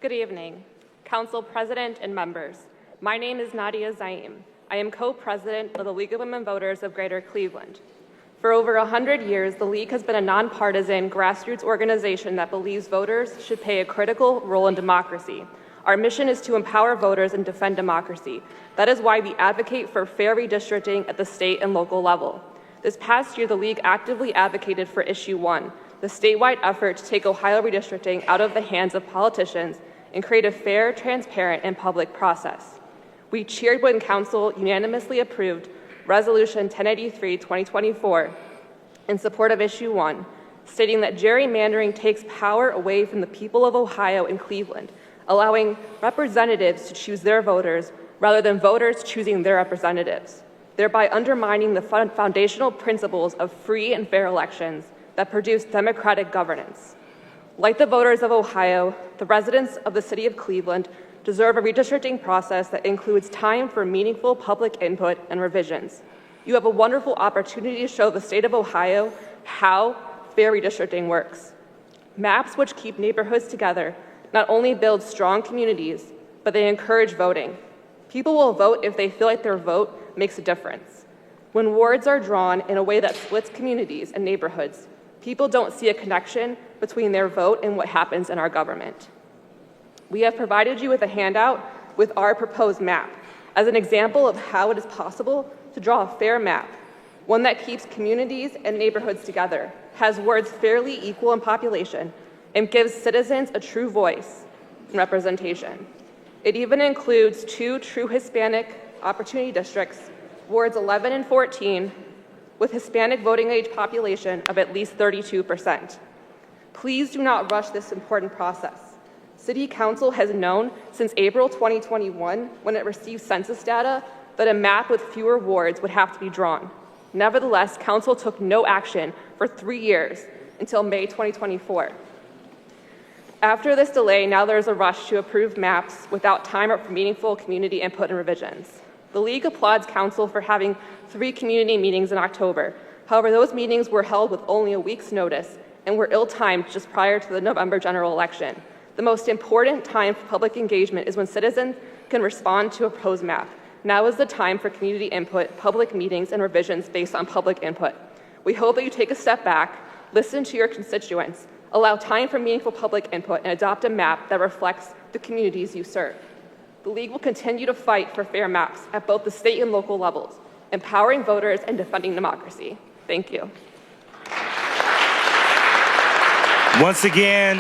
Good evening, Council President and members. My name is Nadia Zaiem. I am co-president of the League of Women Voters of Greater Cleveland. For over 100 years, the League has been a nonpartisan grassroots organization that believes voters should play a critical role in democracy. Our mission is to empower voters and defend democracy. That is why we advocate for fair redistricting at the state and local level. This past year, the League actively advocated for Issue 1, the statewide effort to take Ohio redistricting out of the hands of politicians and create a fair, transparent, and public process. We cheered when Council unanimously approved Resolution 1083-2024 in support of Issue 1, stating that gerrymandering takes power away from the people of Ohio and Cleveland, allowing representatives to choose their voters rather than voters choosing their representatives, thereby undermining the foundational principles of free and fair elections that produce democratic governance. Like the voters of Ohio, the residents of the city of Cleveland deserve a redistricting process that includes time for meaningful public input and revisions. You have a wonderful opportunity to show the state of Ohio how fair redistricting works. Maps which keep neighborhoods together not only build strong communities, but they encourage voting. People will vote if they feel like their vote makes a difference. When wards are drawn in a way that splits communities and neighborhoods, people don't see a connection between their vote and what happens in our government. We have provided you with a handout with our proposed map as an example of how it is possible to draw a fair map, one that keeps communities and neighborhoods together, has wards fairly equal in population, and gives citizens a true voice and representation. It even includes 2 true Hispanic opportunity districts, wards 11 and 14, with Hispanic voting age population of at least 32%. Please do not rush this important process. City Council has known since April 2021, when it received census data, that a map with fewer wards would have to be drawn. Nevertheless, Council took no action for 3 years until May 2024. After this delay, now there is a rush to approve maps without time for meaningful community input and revisions. The League applauds Council for having 3 community meetings in October. However, those meetings were held with only a week's notice and were ill-timed just prior to the November general election. The most important time for public engagement is when citizens can respond to a proposed map. Now is the time for community input, public meetings, and revisions based on public input. We hope that you take a step back, listen to your constituents, allow time for meaningful public input, and adopt a map that reflects the communities you serve. The League will continue to fight for fair maps at both the state and local levels, empowering voters and defending democracy. Thank you. Once again,